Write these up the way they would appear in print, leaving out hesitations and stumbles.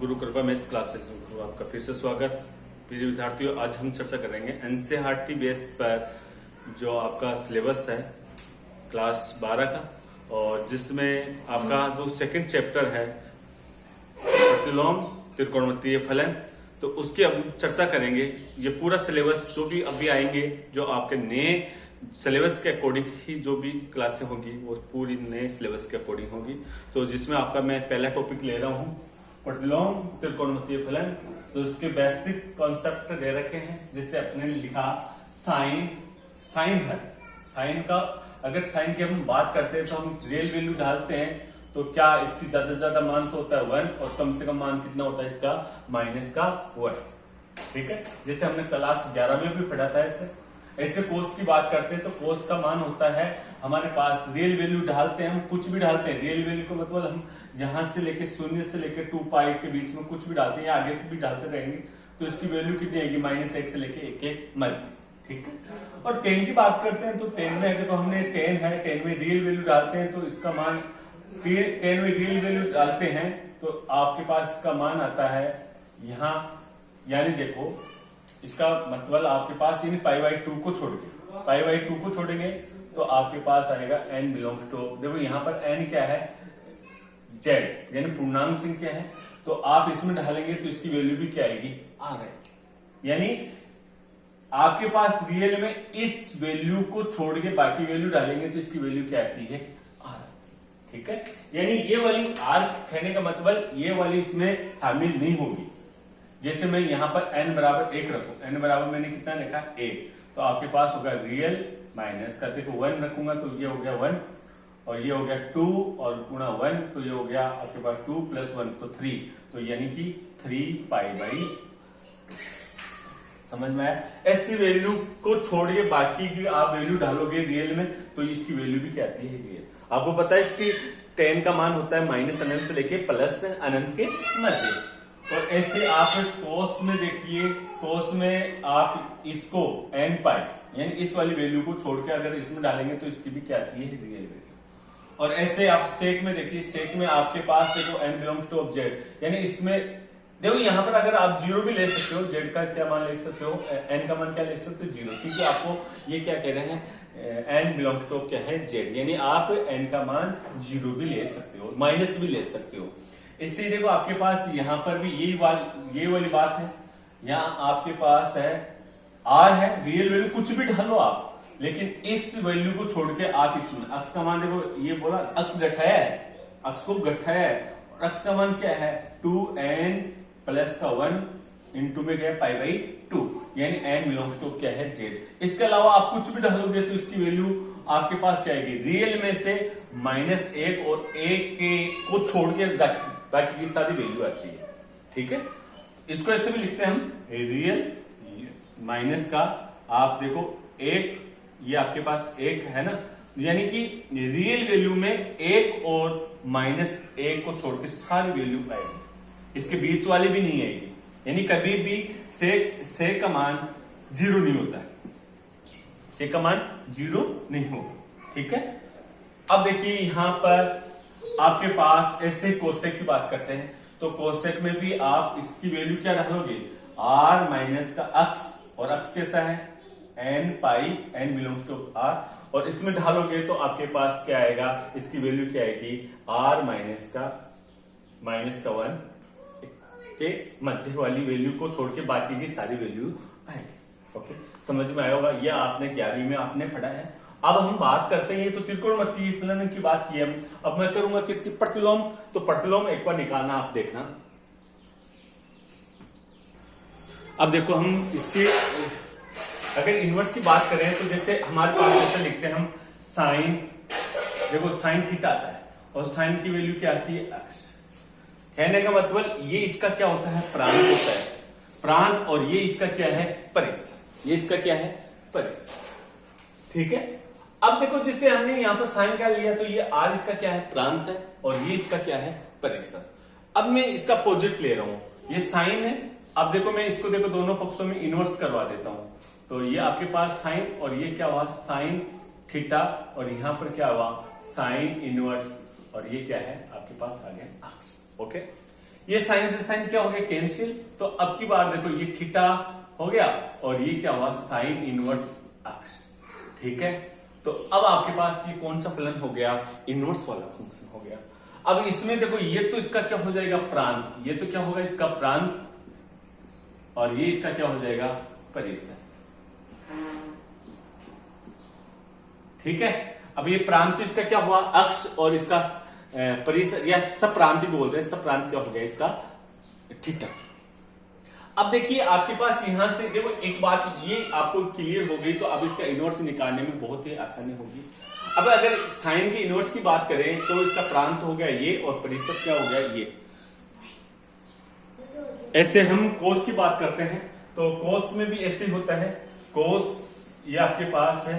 गुरु कृपा mess classes में आपका फिर से स्वागत। प्रिय विद्यार्थियों, आज हम चर्चा करेंगे एनसीईआरटी बेस पर जो आपका सिलेबस है क्लास 12 का, और जिसमें आपका जो सेकंड चैप्टर है प्रतिलोम त्रिकोणमितीय फलन, तो उसकी अब चर्चा करेंगे। ये पूरा सिलेबस जो भी अभी आएंगे, जो आपके नए सिलेबस के अकॉर्डिंग ही जो भी क्लासें होगी वो पूरी नए सिलेबस के अकॉर्डिंग होगी। तो जिसमें आपका मैं पहला टॉपिक ले रहा हूँ प्रतिलोम त्रिकोणमितीय फलन। तो इसके बेसिक कॉन्सेप्ट दे रखे हैं, जिससे अपने लिखा साइन है। साइन का अगर साइन की हम बात करते हैं तो हम रियल वैल्यू डालते हैं, तो क्या इसकी ज्यादा से ज्यादा मान तो होता है 1, और कम से कम मान कितना होता है इसका -1। ठीक है, जैसे हमने क्लास 11 में भी पढ़ा था। ऐसे कोस की बात करते हैं तो कोस का मान होता है हमारे पास, रियल वैल्यू डालते हैं हम, कुछ भी डालते हैं। रियल वैल्यू को मतलब हम यहां से लेके 0 से लेके 2 पाई के बीच में कुछ भी डालते हैं, या आगे भी डालते रहेंगे, तो इसकी वैल्यू कितनी आएगी -1 से लेके 1 मल। ठीक है, और 10 की बात करते हैं तो 10 में देखो हमने 10 है, 10 में रियल वैल्यू डालते हैं तो इसका मान 10 में रियल वैल्यू डालते हैं तो आपके पास इसका मान आता है यहां, यानी देखो इसका मतलब आपके पास यानी π/2 को छोड़ के, π/2 को छोड़ेंगे तो आपके पास आएगा n बिलोंग्स टू, देखो यहाँ पर n क्या है z, यानी पूर्णांक संख्या है, तो आप इसमें डालेंगे तो इसकी वैल्यू भी क्या आएगी आ गई। यानी आपके पास रियल में इस वैल्यू को छोड़ के बाकी वैल्यू डालेंगे तो इसकी वैल्यू क्या आती है r। ठीक है, यानी ये वाली r कहने का मतलब ये वाली इसमें शामिल नहीं होगी। जैसे मैं यहाँ पर n बराबर 1 रखूं, n बराबर मैंने कितना लिखा 1, तो आपके पास होगा रियल माइनस का, देखो 1 रखूंगा तो ये हो गया 1, और ये हो गया 2 और गुणा 1, तो ये हो गया आपके पास 2 + 1 तो 3, तो यानी कि 3π/2। समझ में आया? ऐसी वैल्यू को छोड़ के बाकी की आप वैल्यू डालोगे रियल में तो इसकी वैल्यू भी क्या आती है रियल। आपको पता है इसकी 10 का मान होता है -अनंत से लेके प्लस अनंत के मध्य। और ऐसे आप कोस में देखिए, कोस में आप इसको nπ यानी इस वाली वैल्यू को छोड़ के अगर इसमें डालेंगे तो इसकी भी क्या आती है रियल वैल्यू। और ऐसे आप सेक में देखिए, सेक में आपके पास देखो n बिलोंग्स टू z, यानी इसमें देखो यहाँ पर अगर आप 0 भी ले सकते हो, z का क्या मान ले सकते हो, n का मान क्या ले सकते हो 0, क्योंकि आपको ये क्या कह रहे हैं n बिलोंग्स टू क्या है z, यानी आप n का मान 0 भी ले सकते हो, माइनस भी ले सकते हो। इससे देखो आपके पास यहाँ पर भी ये वाली बात है, यहाँ आपके पास है r है, रियल वैल्यू कुछ भी डालो आप, लेकिन इस वैल्यू को छोड़ के आप इसमें अक्स का मान देखो, ये बोला अक्स गठाया है, अक्स को गठाया है, और अक्स का मान क्या है 2n + 1 इंटू में क्या है π/2, यानी n बिलोंग्स टू क्या है z। इसके अलावा आप कुछ भी डालोगे तो इसकी वैल्यू आपके पास क्या आएगी, रियल में से -1 और 1 को छोड़ के बाकी की सारी वैल्यू आती है। ठीक है, इसको ऐसे भी लिखते हैं हम, रियल माइनस का आप देखो 1, ये आपके पास 1 है ना, यानी कि रियल वैल्यू में 1 और -1 को छोड़ के सारी वैल्यू आएगी, इसके बीच वाली भी नहीं आएगी, यानी कभी भी सेक का मान 0 नहीं होता है, सेक का मान 0 नहीं होगा। ठीक है, अब देखिए यहां पर आपके पास ऐसे कोसेक की बात करते हैं, तो कोसेक में भी आप इसकी वैल्यू क्या डालोगे, r माइनस का अक्स, और अक्स कैसा है nπ, n belongs to r, और इसमें डालोगे तो आपके पास क्या आएगा, इसकी वैल्यू क्या आएगी r माइनस का -1 के मध्य वाली वैल्यू को छोड़ के बाकी की सारी वैल्यू आएगी। ओके, समझ में आया होगा, यह आपने 11वीं में आपने पढ़ा है। अब हम बात करते हैं, तो त्रिकोणमितीय फलन की बात की हम, अब मैं करूंगा किसकी, प्रतिलोम। तो प्रतिलोम एक बार निकालना, आप देखना। अब देखो हम इसके अगर इनवर्स की बात करें तो जैसे हमारे पास जैसे लिखते हैं हम साइन, देखो साइन थीटा आता है और साइन की वैल्यू क्या आती है x। कहने का मतलब ये इसका क्या होता है प्रांत होता है, प्रांत, और ये इसका क्या है परिसर, ये इसका क्या है परिसर। ठीक है, अब देखो जैसे हमने यहाँ पर साइन क्या लिया, तो ये r इसका क्या है प्रांत है, और ये इसका क्या है परिसर। अब मैं इसका अपोजिट ले रहा हूं, ये साइन है, अब देखो मैं इसको देखो दोनों पक्षों में इनवर्स करवा देता हूं, तो ये आपके पास साइन, और ये क्या हुआ साइन थीटा, और यहां पर क्या हुआ साइन इनवर्स, और ये क्या है आपके पास आ गया अक्स। ओके, ये साइन से साइन क्या हो गया, कैंसिल। तो अब की बार देखो ये थीटा हो गया और ये क्या हुआ, साइन इनवर्स एक्स। ठीक है, तो अब आपके पास ये कौन सा फलन हो गया, इनवर्स वाला फंक्शन हो गया। अब इसमें देखो ये तो इसका क्या हो जाएगा, प्रांत, ये तो क्या होगा इसका प्रांत, और ये इसका क्या हो जाएगा, परिसर। ठीक है, अब ये प्रांत तो इसका क्या हुआ, अक्ष, और इसका परिसर या सब प्रांत भी बोलते हैं, सब प्रांत क्या हो गया इसका, थीटा। अब देखिए आपके पास यहां से देखो एक बात ये आपको क्लियर हो गई, तो अब इसका इनवर्स निकालने में बहुत ही आसानी होगी। अब अगर साइन के इनवर्स की बात करें तो इसका प्रांत हो गया ये, और परिसर क्या हो गया ये। ऐसे हम कोस की बात करते हैं तो कोस में भी ऐसे होता है, कोस ये आपके पास है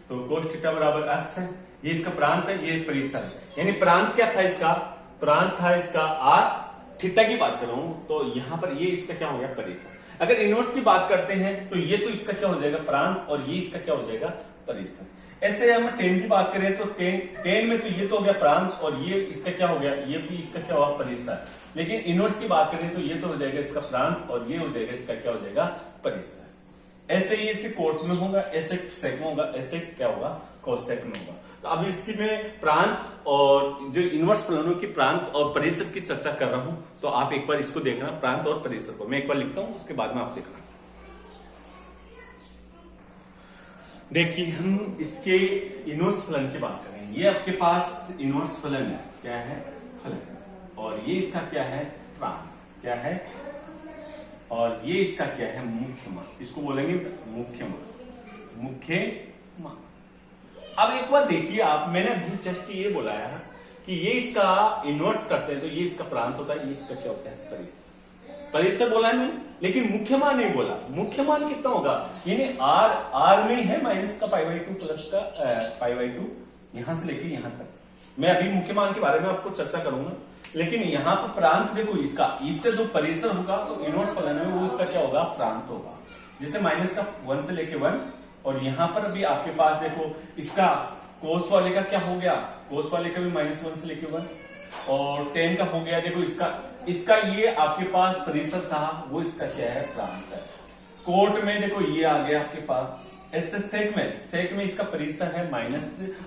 तो कोस थीटा बराबर एक्स है, ये इसका प्रांत है, ये परिसर है। यानी प्रांत क्या था इसका, प्रांत था इसका आर, थीटा की बात कर रहा हूं तो यहां पर ये इसका क्या हो गया, परिसर। अगर इनवर्स की बात करते हैं तो ये तो इसका क्या हो जाएगा, प्रांत, और ये इसका क्या हो जाएगा, परिसर। ऐसे हम टेन की बात करें तो टेन में तो ये तो हो गया प्रांत, और ये इसका क्या हो गया, ये भी इसका क्या हुआ, परिसर। लेकिन इनवर्स की बात करें तो ये तो हो जाएगा इसका प्रांत, और ये हो जाएगा इसका क्या हो जाएगा, परिसर। ऐसे ही इसे कोट में होगा, ऐसे सेक में होगा, ऐसे क्या होगा, कोसेक में होगा। तो अब इसकी मैं प्रांत और जो इनवर्स फलनों की प्रांत और परिसर की चर्चा कर रहा हूं, तो आप एक बार इसको देखना, प्रांत और परिसर को मैं एक बार लिखता हूं, उसके बाद में आप देखना। देखिए हम इसके इनवर्स फलन की बात करें, ये आपके पास इनवर्स फलन है, क्या है, फलन, और ये इसका क्या है, प्रांत, क्या है, और ये इसका क्या है, मुख्य मान, इसको बोलेंगे मुख्य मान, मुख्य मान। अब एक बार देखिए आप, मैंने अभी जस्ट ये बोला है कि ये इसका इनवर्स करते हैं तो ये इसका प्रांत होता है, ये इसका क्या होता है, परिसर। परिसर बोला है मैंने, लेकिन मुख्य मान नहीं बोला। मुख्य मान कितना होगा, यानी आर में है माइनस का π/2 प्लस का π/2, यहां से लेके यहां तक। मैं अभी मुख्य मान के बारे में आपको चर्चा करूंगा, लेकिन यहां पर प्रांत देखो इसका जो परिसर होगा तो इनवर्स फलन है वो इसका क्या होगा, प्रांत होगा। जैसे माइनस का 1 से लेके 1, और यहां पर भी आपके पास देखो इसका कोस वाले का क्या हो गया, कोस वाले का भी -1 से लेके 1, और 10 का हो गया देखो इसका ये आपके पास परिसर था, वो इसका क्या है, प्रांत है। कोट में देखो ये आ गया आपके पास, ऐसे सेक में इसका परिसर है माइनस,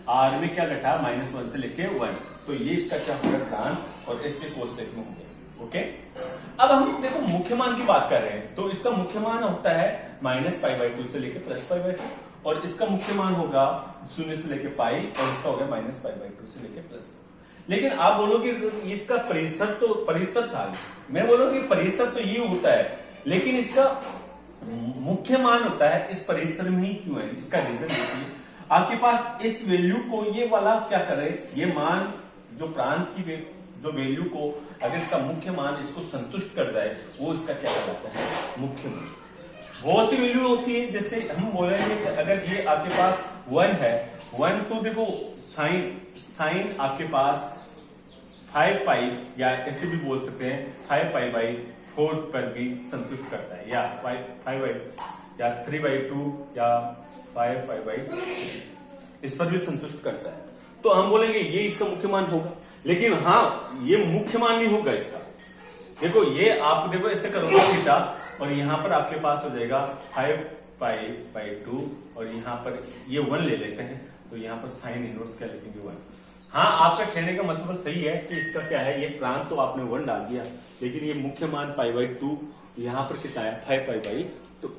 आर में क्या घटा, -1 से लेके 1, तो ये इसका क्या होगा, प्रांत, और ऐसे कोसेक में हो गया। ओके, अब हम देखो मुख्य मान की बात कर रहे हैं, तो इसका मुख्य मान होता है -π/2 से लेके +π/2, और इसका मुख्य मान होगा 0 से लेके पाई, और इसका होगा -π/2 से लेके +2। लेकिन आप बोलोगे इसका परिसर था, मैं बोलूंगी परिसर तो ये होता है, लेकिन इसका मुख्य मान होता है इस परिसर में ही क्यों है, इसका रीजन देखिए। आपके पास इस वैल्यू को ये वाला क्या करे, ये मान जो प्रांत की जो वैल्यू को अगर इसका मुख्य मान इसको संतुष्ट कर जाए, वो इसका क्या कहलाता है, मुख्य मान। बहुत सी वैल्यू होती है, जैसे हम बोलेंगे कि अगर ये आपके पास 1 है, 1 तो देखो साइन आपके पास 5π, या ऐसे भी बोल सकते हैं 5π/4 पर भी संतुष्ट करता है, या 5 या 3/2 या 5π/3 इस पर भी संतुष्ट करता है। तो हम बोलेंगे ये इसका मुख्य मान होगा, लेकिन हाँ ये मुख्य मान नहीं होगा इसका। देखो ये आप देखो ऐसे करोगे थीटा, और यहां पर आपके पास हो जाएगा 5π/2, और यहां पर ये 1 ले लेते हैं, तो यहां पर साइन इनवर्स क्या लिखेंगे, 1। हाँ आपका कहने का मतलब सही है कि इसका क्या है, ये प्रांत तो आपने 1 डाल दिया, लेकिन ये मुख्य मान π/2 यहां पर कितना है, 5π/2।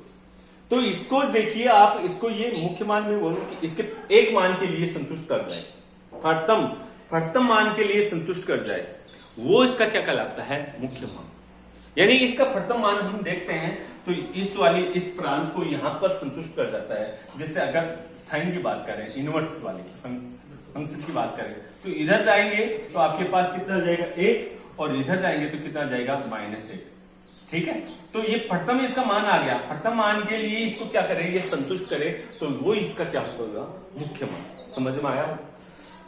तो इसको देखिए आप, इसको ये मुख्य मान में बोलूं कि इसके एक मान के लिए संतुष्ट कर जाए, फटतम मान के लिए संतुष्ट कर जाए, वो इसका क्या कहलाता है, मुख्य मान। यानी इसका फटतम मान हम देखते हैं तो इस प्रांत को यहां पर संतुष्ट कर जाता है। जैसे अगर साइन की बात करें, इनवर्स वाले फंक्शन की बात करें, तो इधर जाएंगे तो आपके पास कितना जाएगा, 1, और इधर जाएंगे तो कितना जाएगा, -1। ठीक है, तो ये फटतम इसका मान आ गया, फटतम मान के लिए इसको क्या करें, ये संतुष्ट करे, तो वो इसका क्या होगा, मुख्य मान। समझ में आया।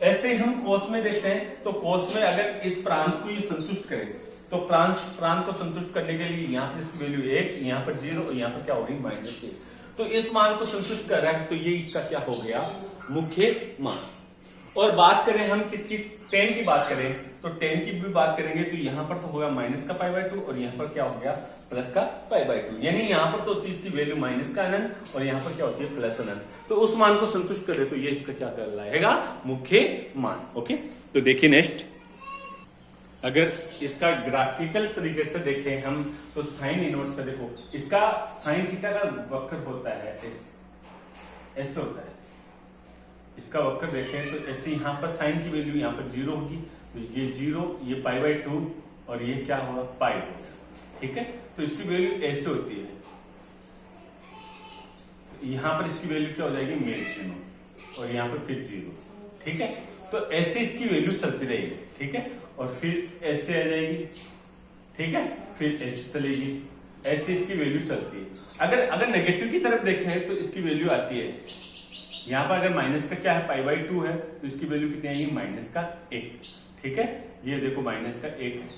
ऐसे हम कोस में देखते हैं, तो कोस में अगर इस प्रांत को ये संतुष्ट करे, तो प्रांत को संतुष्ट करने के लिए यहाँ पर इसकी वैल्यू 1, यहाँ पर 0, और यहाँ पर क्या होगी, -1। तो इस मान को संतुष्ट कर रहा है, तो ये इसका क्या हो गया, मुख्य मान। और बात करें हम किसकी, 10 की बात करें, तो टेन की भी बात करेंगे तो यहाँ पर तो होगा माइनस का पाई बाय 2 और यहाँ पर क्या हो गया प्लस का पाई बाय 2, यानी यहाँ पर तो होती है इसकी वैल्यू माइनस का अनंत और यहाँ पर क्या होती है प्लस अनंत। तो उस मान को संतुष्ट करे तो ये इसका क्या कहलाएगा मुख्य मान। ओके, तो देखिए नेक्स्ट, अगर इसका ग्राफिकल तरीके से देखें हम तो साइन इनवर्स का देखो, इसका साइन थीटा का वक्र होता है ऐसे होता है, इसका वक्र देखें तो ऐसे यहाँ पर साइन की वैल्यू यहाँ पर 0 होगी, तो ये 0, ये पाई बाय 2 और ये क्या होगा पाई होगा, ठीक है। तो इसकी वैल्यू ऐसे होती है, यहाँ पर इसकी वैल्यू क्या हो जाएगी मेल चिन्ह और यहाँ पर फिर 0, ठीक है। तो ऐसे इसकी वैल्यू चलती रहेगी, ठीक है, और फिर ऐसे आ जाएगी, ठीक है, फिर ऐसे चलेगी, ऐसे इसकी वैल्यू चलती है। अगर नेगेटिव की तरफ देखें तो इसकी वैल्यू आती है ऐसे, यहाँ पर अगर माइनस का क्या है पाई बाय 2 है तो इसकी वैल्यू कितनी आएगी माइनस का 1, ठीक है, ये देखो माइनस का 1 है।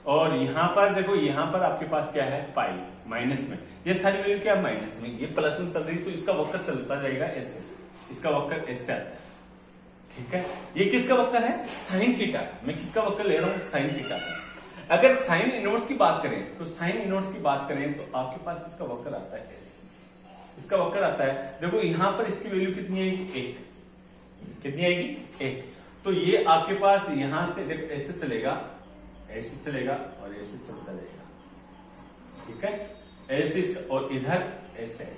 और यहाँ पर देखो, यहाँ पर आपके पास क्या है पाई माइनस में, ये सारी वैल्यू क्या है माइनस में, ये प्लस में चल रही है तो इसका वक्र चलता जाएगा ऐसे, इसका वक्र ऐसे आता है, ठीक है। ये किसका वक्र है साइन थीटा, मैं किसका वक्र ले रहा हूँ साइन थीटा का। अगर साइन इनवर्स की बात करें तो साइन इनवर्स की बात करें तो आपके पास इसका वक्र आता है ऐसे, इसका वक्र आता है, देखो यहाँ पर इसकी वैल्यू कितनी आएगी 1, कितनी आएगी 1। तो ये आपके पास यहां से देखो ऐसे चलेगा, ऐसे चलेगा और ऐसे चलता जाएगा, ठीक है, ऐसे और इधर ऐसे,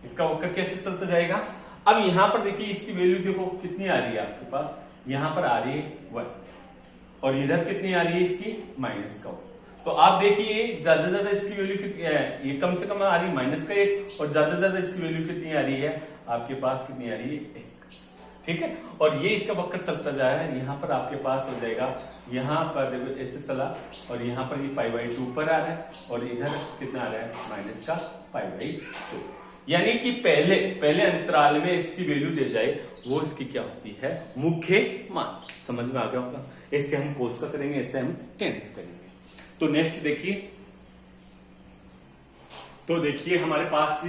इसका वक्र कैसे चलता जाएगा। अब यहां पर देखिए इसकी वैल्यू देखो कितनी आ रही है आपके पास, यहां पर आ रही है 1 और इधर कितनी आ रही है इसकी माइनस का 1। तो आप देखिए ज्यादा से ज्यादा इसकी वैल्यू कितनी है, ये कम से कम आ रही है माइनस का 1 और ज्यादा से ज्यादा इसकी वैल्यू कितनी आ रही है आपके पास, कितनी आ रही है 1, ठीक है। और ये इसका वक्र चलता जा रहा है, यहाँ पर आपके पास हो जाएगा, यहाँ पर देखो ऐसे चला और यहाँ पर ये पाई बाय 2 पर आ रहा है और इधर कितना आ रहा है माइनस का पाई बाय 2, यानी कि पहले अंतराल में इसकी वैल्यू दे जाए वो इसकी क्या होती है मुख्य मान। समझ में आ गया होगा, ऐसे हम कोस का करेंगे, ऐसे हम टेन करेंगे। तो नेक्स्ट देखिए, तो देखिए हमारे पास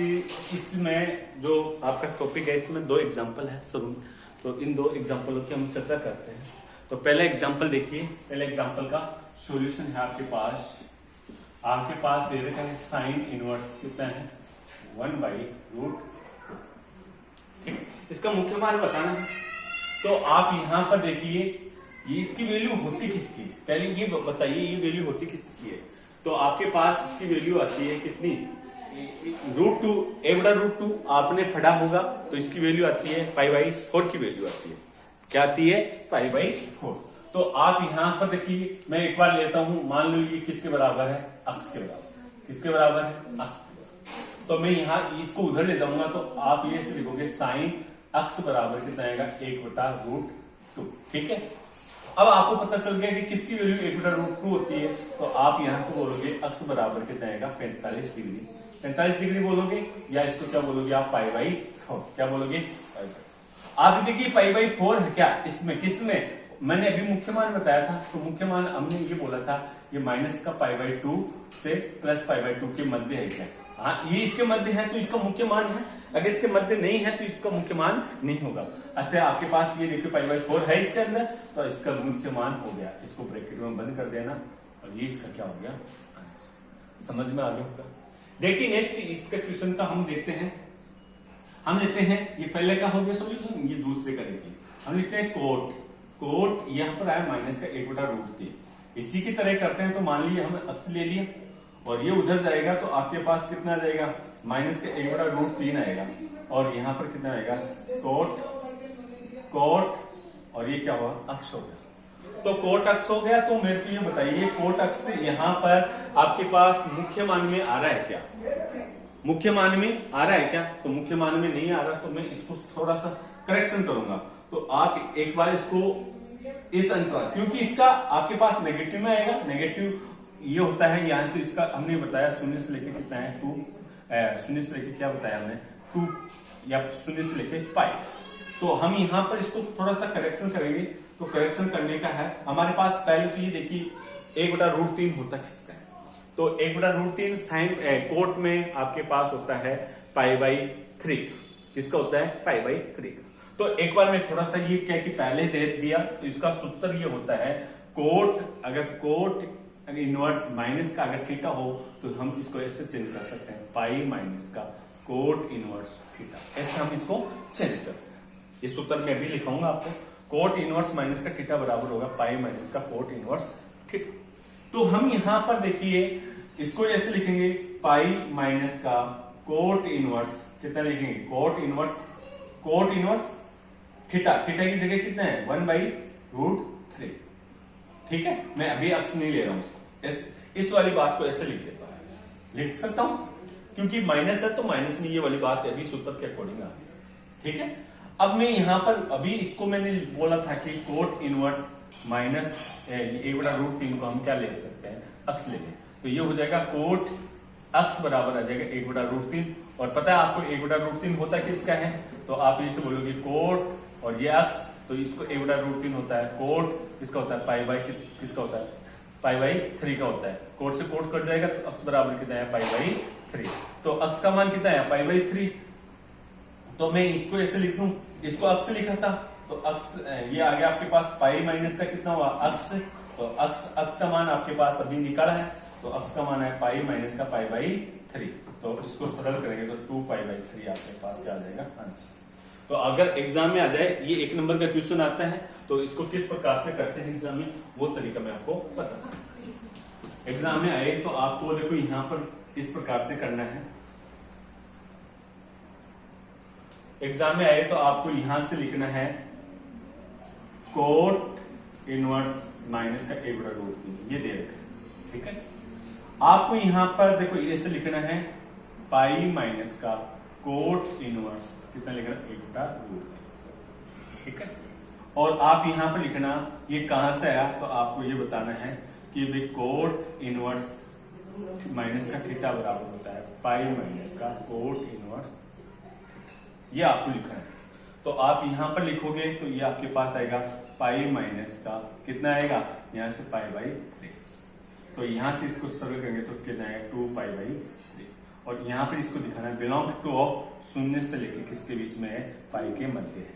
इसमें जो आपका टॉपिक है इसमें 2 एग्जांपल है शुरू में, तो इन 2 एग्जांपलों की हम चर्चा करते हैं। तो पहला एग्जांपल देखिए, पहले एग्जांपल का सॉल्यूशन है आपके पास दे रखा है साइन इनवर्स कितना है 1/√2, ठीक, इसका मुख्य मान बताना है। तो आप यहां पर देखिए ये इसकी वैल्यू होती किसकी, पहले ये बताइए ये वैल्यू होती किसकी है। तो आपके पास इसकी वैल्यू आती है कितनी √2, a/√2 आपने पढ़ा होगा, तो इसकी वैल्यू आती है पाई बाय 4 की वैल्यू आती है, क्या आती है पाई बाय 4। तो आप यहां पर देखिए, मैं एक बार लेता हूं, मान लो ये किसके बराबर है अक्स के बराबर, किसके बराबर है अक्स के बराबर। तो मैं यहाँ इसको उधर ले जाऊंगा तो आप ये से लिखोगे साइन अक्स बराबर कितना आएगा 1/√2, ठीक है। अब आपको पता चल गया कि किसकी वैल्यू 1/√2 होती है, तो आप यहाँ को बोलोगे अक्स बराबर कितना आएगा 45 डिग्री, 45 डिग्री बोलोगे, या इसको क्या बोलोगे आप पाई बाय 4, क्या बोलोगे पाई बाय। आप देखिए पाई बाय 4 है क्या इसमें, किसमें मैंने अभी मुख्य मान बताया था, तो मुख्य मान हमने ये बोला था ये माइनस का पाई बाय 2 से प्लस पाई बाय 2 के मध्य है क्या, हाँ ये इसके मध्य है तो इसका मुख्य मान है, अगर इसके मध्य नहीं है तो इसका मुख्य मान नहीं होगा। अतः आपके पास ये देखिए पाई बाय 4 है इसके अंदर, तो इसका मुख्य मान हो गया, इसको ब्रैकेट में बंद कर देना और ये इसका क्या हो गया आंसर। समझ में आ गया होगा। देखिए नेक्स्ट इसका क्वेश्चन का हम देखते हैं, हम लेते हैं ये पहले का हो गया सोल्यूशन, ये दूसरे का देखिए हम लिखते हैं कोट यहाँ पर आया माइनस का 1/√3, इसी की तरह करते हैं। तो मान लीजिए हमने अक्स ले लिया और ये उधर जाएगा तो आपके पास कितना आ जाएगा माइनस का 1/√3 आएगा और यहाँ पर कितना आएगा कोट और ये क्या हुआ अक्स हो गया। तो कोट अक्स हो गया, तो मेरे को ये बताइए कोट अक्स यहाँ पर आपके पास मुख्य मान में आ रहा है क्या, मुख्य मान में आ रहा है क्या, तो मुख्य मान में नहीं आ रहा, तो मैं इसको थोड़ा सा करेक्शन करूंगा। तो आप एक बार इसको इस अंतराल, क्योंकि इसका आपके पास नेगेटिव में आएगा, नेगेटिव ये होता है यहाँ, तो इसका हमने बताया 0 से लेके कितना है 2, 0 से लेके क्या बताया हमने 2 या 0 से लेके पाई। तो हम यहाँ पर इसको थोड़ा सा करेक्शन करेंगे। तो करेक्शन करने का है हमारे पास, पहले तो ये देखिए 1/√3 होता किसका है, तो 1/√3 साइन कोट में आपके पास होता है पाई बाय 3, किसका होता है पाई बाय 3 का। तो एक बार मैं थोड़ा सा ये क्या कि पहले दे दिया, तो इसका सूत्र ये होता है कोट, अगर इनवर्स माइनस का अगर थीटा हो तो हम इसको ऐसे चेंज कर सकते हैं, पाई माइनस का कोट इनवर्स थीटा, ऐसे हम इसको चेंज करते हैं। ये सूत्र मैं अभी लिखाऊंगा आपको, कोट इनवर्स माइनस का थीटा बराबर होगा पाई माइनस का कोट इनवर्स थीटा। तो हम यहां पर देखिए इसको ऐसे लिखेंगे, पाई माइनस का कोट इनवर्स कितना लिखेंगे, कोट इनवर्स थीटा, थीटा की जगह कितना है 1/√3। ठीक है, मैं अभी अक्स नहीं ले रहा हूं इसको, इस वाली बात को ऐसे लिख देता हूं, लिख सकता हूं क्योंकि माइनस है तो माइनस में ये वाली बात अभी सूत्र के अकॉर्डिंग आ गई। ठीक है, अब मैं यहां पर अभी इसको मैंने बोला था कि कोट इनवर्स माइनस (1/√3) को हम क्या ले सकते हैं, अक्स ले लें, तो ये हो जाएगा कोट अक्स बराबर आ जाएगा 1/√3। और पता है आपको 1/√3 होता किसका है, तो आप इसे बोलोगे कोट और ये अक्स, तो इसको 1/√3 होता है, कोट इसका होता है पाई बाई किसका होता है, π/3 का होता है। कोट से कोट कट जाएगा तो अक्स बराबर कितना है π/3, तो अक्स का मान कितना है π/3। तो मैं इसको ऐसे लिख दूं, इसको अक्स लिखा था तो अक्स ये आ गया आपके पास पाई माइनस का कितना हुआ अक्स, तो अक्स का मान आपके पास अभी निकाला है, तो अक्स का मान है पाई माइनस का π/3, तो इसको सरल करेंगे तो 2π/3 आपके पास क्या आ जाएगा आंसर। तो अगर एग्जाम में आ जाए ये 1 नंबर का क्वेश्चन आता है तो इसको किस प्रकार से करते हैं एग्जाम में, वो तरीका मैं आपको बता, एग्जाम में आए तो आपको देखो यहां पर इस प्रकार से करना है, एग्जाम में आए तो आपको यहां से लिखना है कोट इनवर्स माइनस का 1/√3, ये दे रखे हैं। ठीक है, आपको यहां पर देखो ऐसे लिखना है पाई माइनस का कोट इनवर्स कितना लिखना 1/√3। ठीक है, और आप यहां पर लिखना ये कहां से आया, तो आपको ये बताना है कि भाई कोट इनवर्स माइनस का थीटा बराबर होता है पाई माइनस का कोट इनवर्स, ये आपको लिखना है। तो आप यहां पर लिखोगे तो ये आपके पास आएगा पाई माइनस का कितना आएगा, यहां से π/3, तो यहां से इसको सरल करेंगे तो कितना आएगा 2π/3, और यहां पर इसको दिखाना है बिलोंग्स टू ऑफ, शून्य से लेके किसके बीच में है, पाई के मध्य है।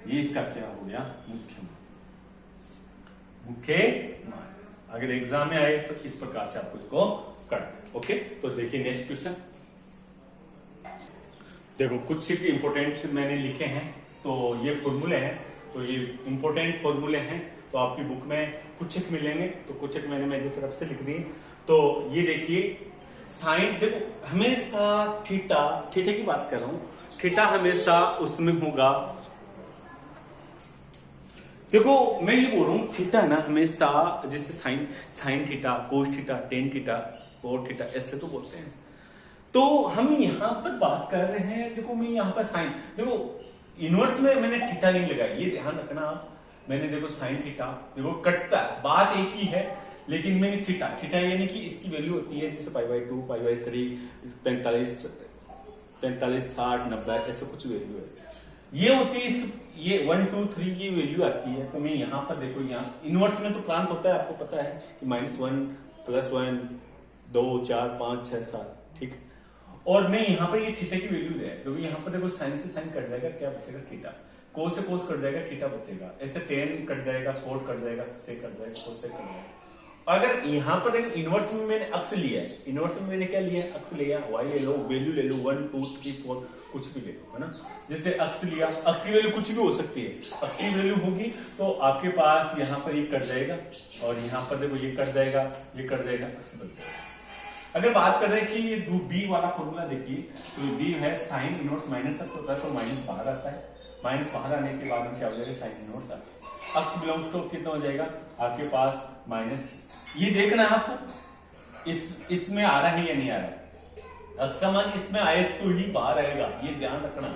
ये इसका क्या हो गया मुख्य मान। अगर एग्जाम में आए तो इस प्रकार से आपको इसको करना। ओके, तो देखिए नेक्स्ट क्वेश्चन, देखो कुछ इंपोर्टेंट मैंने लिखे हैं, तो ये फॉर्मूले हैं, तो ये इंपोर्टेंट फॉर्मूले हैं, तो आपकी बुक में कुछ एक मिलेंगे, तो कुछ एक मैंने मेरी तरफ से लिख दिए। तो ये देखिए साइन, देखो हमेशा थीटा की बात कर रहा हूं, थीटा हमेशा उसमें होगा, देखो मैं ये बोल रहा हूं थीटा ना हमेशा, जैसे sine theta, cos theta, tan theta, cot theta, ऐसे तो बोलते हैं। तो हम यहां पर बात कर रहे हैं, देखो मैं यहां पर साइन, देखो इनवर्स में मैंने थीटा नहीं लगाया, ये ध्यान रखना, मैंने देखो साइन थीटा, देखो कटता है, बात एक ही है, लेकिन मैंने थीटा यानी कि इसकी वैल्यू होती है जैसे π/2, π/3, 45, 60, 90 ऐसे कुछ वैल्यू है, ये होती है, ये 1, 2, 3 की वैल्यू आती है। तो मैं यहां पर देखो, यहाँ इनवर्स में तो प्रांत होता है, आपको पता है कि -1, +1, 2, 4, 5, 6, 7, ठीक। और मैं यहाँ पर ये थीटा की वैल्यू है, क्योंकि यहाँ पर देखो साइन से साइन कट जाएगा, क्या बचेगा थीटा, कोस से कोस कट जाएगा, थीटा बचेगा, ऐसे टेन कट जाएगा, कोट कट जाएगा, से कट जाएगा, कोस से कट जाएगा। अगर यहाँ पर देखो इनवर्स में मैंने अक्स लिया है, इनवर्स में मैंने क्या लिया है, अक्स लिया, वाई ले लो, वैल्यू ले लो 1, 2, 3, 4 कुछ भी ले लो, है ना। जैसे अक्स लिया, अक्स की वैल्यू कुछ भी हो सकती है, अक्स की वैल्यू होगी तो आपके पास यहाँ पर ये कट जाएगा, और यहाँ पर देखो ये कट जाएगा, ये कट जाएगा, अक्स बन जाएगा। अगर बात करें कि ये बी वाला फॉर्मूला देखिए, तो बी है साइन इनवर्स माइनस अक्स होता है, तो माइनस बाहर आता है, माइनस बाहर आने के बाद में क्या हो जाएगा, sine inverse x, x belongs to कितना हो जाएगा आपके पास माइनस, ये देखना है आपको इसमें आ रहा है या नहीं आ रहा है, अक्स का मान इसमें आए तो ही बाहर आएगा, ये ध्यान रखना।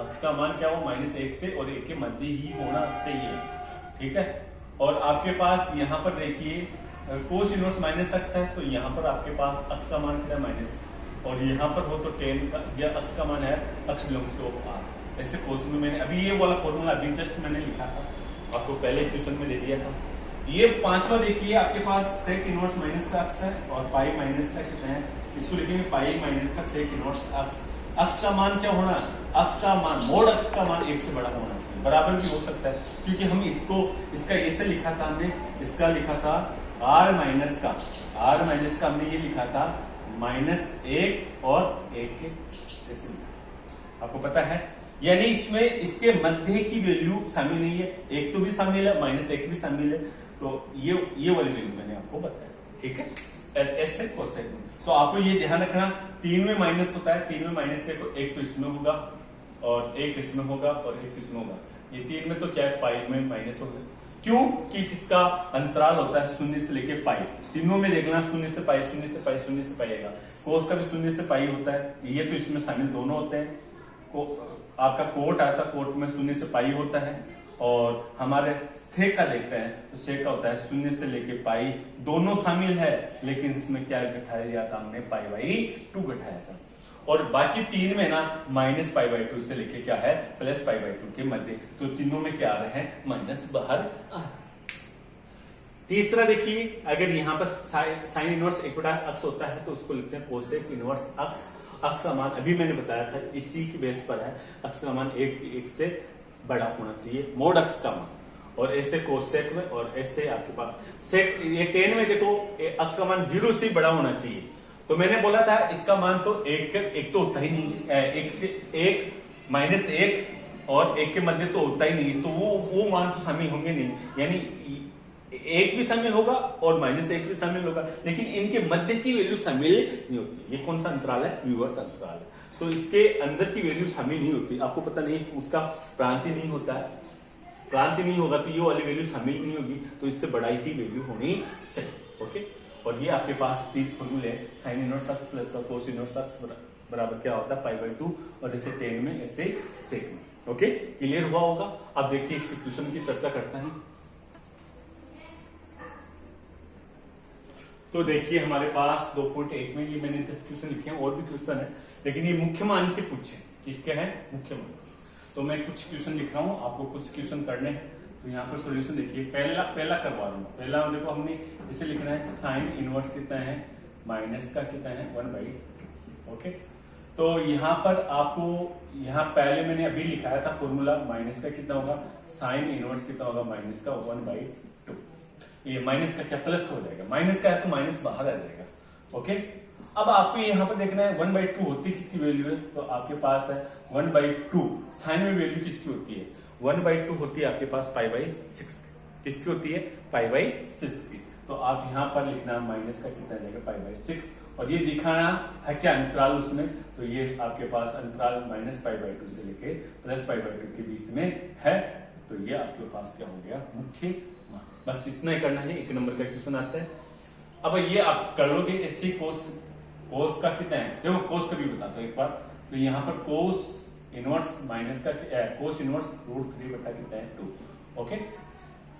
अक्स का मान क्या हो, -1 से और 1 के मध्य ही होना चाहिए, ठीक है। और आपके पास यहाँ पर देखिए कोस इनवर्स माइनस अक्स है, तो यहाँ पर आपके पास अक्स का मान कितना है माइनस, और यहाँ पर हो तो 10 का या अक्स का मान है, अक्स बिलोंग्स टू आर, ऐसे कोस में मैंने अभी ये वाला फॉर्मूला अभी जस्ट मैंने लिखा था, आपको पहले क्वेश्चन में दे दिया था। ये पांचवा देखिए आपके पास सेक इनवर्स माइनस का अक्स है, और पाई माइनस का कितना है, इसको लिखेंगे पाई माइनस का सेक इनवर्स अक्स। अक्स का मान क्या होना, अक्स का मान मोड अक्स का मान 1 से बड़ा होना चाहिए। बराबर भी हो सकता है, क्योंकि हम इसको इसका ऐसे लिखा था हमने, इसका लिखा था आर माइनस का हमने ये लिखा था -1 और 1 के ऐसे लिखा, आपको पता है। यानी इसमें इसके मध्य की वैल्यू शामिल नहीं है, 1 तो भी शामिल है, -1 भी शामिल है, तो ये वाली वैल्यू मैंने आपको बताया, ठीक है। ऐसे कोसेक, तो आपको ये ध्यान रखना, 3 में माइनस होता है, 3 में माइनस देखो, 1 तो इसमें होगा और 1 इसमें होगा और 1 इसमें होगा, ये 3 में तो क्या है, पाई में माइनस होगा। क्यों कि किसका अंतराल होता है 0 से लेके पाई, तीनों में देखना 0 से पाई, 0 से पाई, 0 से पाई आएगा। कोस का भी 0 से पाई होता है, ये तो इसमें शामिल दोनों होते हैं। आपका कोट आता है, कोट में 0 से पाई होता है, और हमारे सेक का देखते हैं तो सेक का होता है 0 से लेके पाई, दोनों शामिल है, लेकिन इसमें क्या घटाया गया था हमने, पाई/2 घटाया था। और बाकी 3 में ना -पाई/2 से लेके क्या है, +पाई/2 के मध्य, तो तीनों में क्या आ रहे हैं, माइनस बाहर आ। तीसरा देखिए, अगर यहाँ पर साइन इनवर्स 1/x होता है तो उसको लिखते हैं कोसेक इनवर्स x। x का मान अभी मैंने बताया था, इसी की बेस पर है, x का मान 1 से बड़ा होना चाहिए, मोड x का मान। और ऐसे कोसेक में और ऐसे आपके पास सेक, ये टेन में देखो x का मान 0 से बड़ा होना चाहिए, तो मैंने बोला था इसका मान तो 1 तो होता ही नहीं है, 1 से 1 -1 और 1 के मध्य तो होता ही नहीं, तो वो मान तो शामिल होंगे नहीं, यानी 1 भी शामिल होगा और -1 भी शामिल होगा, लेकिन इनके मध्य की वैल्यू शामिल नहीं होती। ये कौन सा अंतराल है, विवर्त अंतराल है, तो इसके अंदर की वैल्यू शामिल नहीं होती। आपको पता नहीं, उसका प्रांति नहीं होता है, प्रांति नहीं होगा तो ये वाली वैल्यू शामिल नहीं होगी, तो इससे बड़ा ही वैल्यू होनी चाहिए। ओके, और ये आपके पास 3 फॉर्मूले, साइन इनवर्स x प्लस का कोस इनवर्स x बराबर क्या होता है, पाई/2, और ऐसे टेन में ऐसे सेक में। ओके, क्लियर हुआ होगा। अब देखिए इसके क्वेश्चन की चर्चा करते हैं। तो देखिए हमारे पास 2.1 में ये मैंने 10 क्वेश्चन लिखे हैं, और भी क्वेश्चन है, लेकिन ये मुख्य मान के पूछे, किसके हैं, मुख्य मान। तो मैं कुछ क्वेश्चन लिख रहा हूं, आपको कुछ क्वेश्चन करने हैं, तो यहाँ पर सॉल्यूशन देखिए। पहला करवा रहा हूँ, पहला देखो हमने इसे लिखना है, साइन इनवर्स कितना है, माइनस का कितना है, 1/2। ओके, तो यहाँ पर आपको, यहाँ पहले मैंने अभी लिखाया था फॉर्मूला, माइनस का कितना होगा, साइन इनवर्स कितना होगा, माइनस का 1/2। ये माइनस का क्या, प्लस हो जाएगा, माइनस का है तो माइनस बाहर आ जाएगा। ओके, अब आपको यहाँ पर देखना है 1/2 होती किसकी वैल्यू है, तो आपके पास है 1/2, साइन में वैल्यू किसकी होती है, 1/2 होती है आपके पास पाई/6, किसकी होती है, पाई/6 की। तो आप यहाँ पर लिखना माइनस का कितना जाएगा, पाई/6, और ये दिखाना है क्या अंतराल उसमें, तो ये आपके पास अंतराल -पाई/2 से लेके +पाई/2 के बीच में है, तो ये आपके पास क्या हो गया, मुख्य मान। बस इतना ही करना है, 1 नंबर का क्वेश्चन आता है। अब ये आप कर लोगे, ऐसे कोस का कितना है, देखो कोस का भी बताता हूं एक बार। तो यहाँ पर कोस इनवर्स माइनस का कोस इनवर्स √3 बटा कितना है, 2। ओके,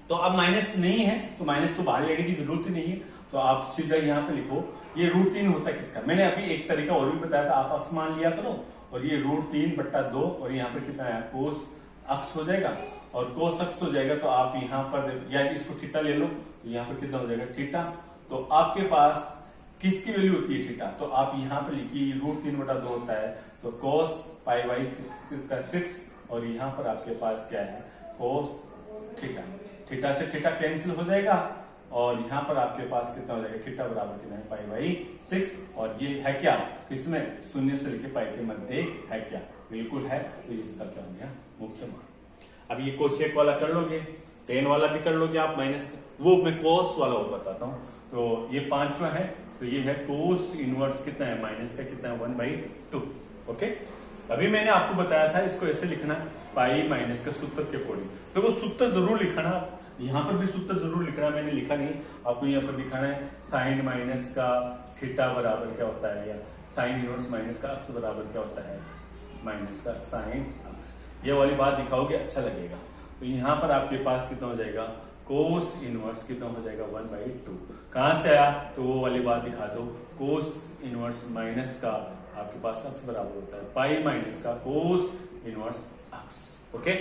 तो अब माइनस नहीं है तो माइनस तो बाहर लेने की जरूरत ही नहीं है, तो आप सीधा यहाँ पे लिखो, ये √3 होता है किसका, मैंने अभी एक तरीका और भी बताया था, आप अक्स मान लिया करो, और ये √3 बटा 2, और यहाँ पर कितना है, कोस अक्स हो जाएगा, और कोस अक्स हो जाएगा, तो आप यहाँ पर या इसको थीटा ले लो, तो यहाँ पर कितना हो जाएगा, थीटा। तो आपके पास किसकी वैल्यू होती है, थीटा, तो आप यहाँ पे लिखिए √3 बटा 2 होता है, तो कोस पाई/6 6, और यहाँ पर आपके पास क्या है, कोस थीटा, थीटा से थीटा कैंसिल हो जाएगा, और यहाँ पर आपके पास कितना हो जाएगा, थीटा बराबर कितना है, पाई/6, और ये है क्या, किसमें, 0 से लेके पाई के मध्य है क्या, बिल्कुल है, तो इसका क्या हो गया, मुख्य मान। अब ये कोसेक वाला कर लोगे, टेन वाला भी कर लोगे आप, माइनस वो मैं कोस वाला वो बताता हूँ। तो ये 5वां है, तो ये है कोस इनवर्स कितना है, माइनस का कितना है, 1/2। ओके, अभी मैंने आपको बताया था इसको ऐसे लिखना, पाई माइनस का सूत्र के अकॉर्डिंग, तो वो सूत्र जरूर लिखना, यहाँ पर भी सूत्र जरूर लिखना, मैंने लिखा नहीं, आपको यहाँ पर दिखाना है, साइन माइनस का थीटा बराबर क्या होता है, या साइन इनवर्स माइनस का अक्स बराबर क्या होता है, माइनस का साइन अक्स, ये वाली बात दिखाओगे अच्छा लगेगा। तो यहाँ पर आपके पास कितना हो जाएगा, कोस इनवर्स कितना हो जाएगा, 1/2। कहां से आया, तो वो वाली बात दिखा दो, कोस इनवर्स माइनस का आपके पास अक्स बराबर होता है पाई माइनस का कोस इनवर्स अक्स। ओके,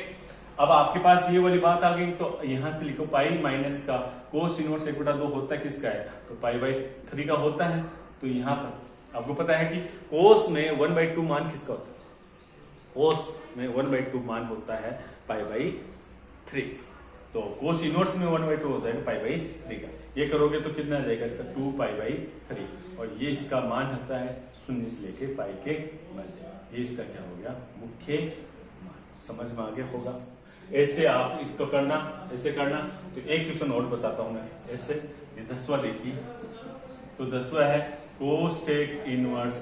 अब आपके पास ये वाली बात आ गई, तो यहां से लिखो पाई माइनस का कोस इनवर्स 1/2 होता है किसका है, तो पाई/3 का होता है। तो यहाँ पर आपको पता है कि कोस में 1/2 मान किसका होता है, कोस में 1/2 मान होता है पाई बाई 3। तो कोस इनवर्स में 1/2 हो जाएगा पाई बाई 3 का। ये करोगे तो कितना आ जाएगा इसका 2 पाई बाई 3, और ये इसका मान होता है 0 से लेके पाई के मध्य। ये इसका क्या हो गया, मुख्य मान। समझ में आ गया होगा। ऐसे आप इसको करना, ऐसे करना। तो एक क्वेश्चन और बताता हूं मैं ऐसे। ये 10वां देखिए, तो 10वां है कोसेक इनवर्स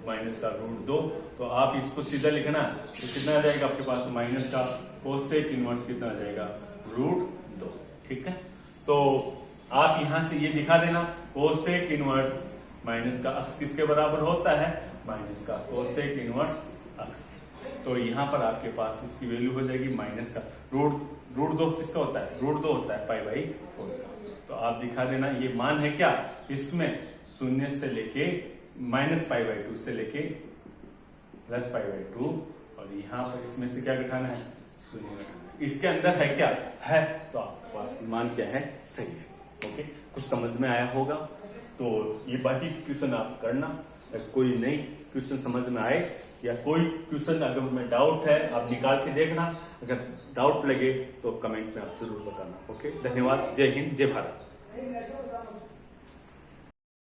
माइनस का √2। तो आप इसको सीधा लिखना, तो कितना आ जाएगा आपके पास, माइनस का कोसेक इनवर्स कितना आ जाएगा, √2। ठीक है, तो आप यहां से ये दिखा देना, कोसेक इनवर्स माइनस का अक्स किसके बराबर होता है, माइनस का कोसेक इनवर्स अक्स। तो यहां पर आपके पास इसकी वैल्यू हो जाएगी माइनस का √2 किसका होता है, √2 होता है पाई बाई 4 का। तो आप दिखा देना, ये मान है क्या इसमें, 0 से लेके माइनस पाई बाई 2 से लेके प्लस पाई बाई 2, और यहां पर इसमें से क्या घटाना है, 0। इसके अंदर है क्या है, तो आपके पास मान क्या है, सही है। ओके, कुछ समझ में आया होगा। तो ये बाकी क्वेश्चन आप करना। अगर कोई नई क्वेश्चन समझ में आए या कोई क्वेश्चन अगर में डाउट है आप निकाल के देखना। अगर डाउट लगे तो कमेंट में आप जरूर बताना। ओके, धन्यवाद। जय हिंद, जय भारत।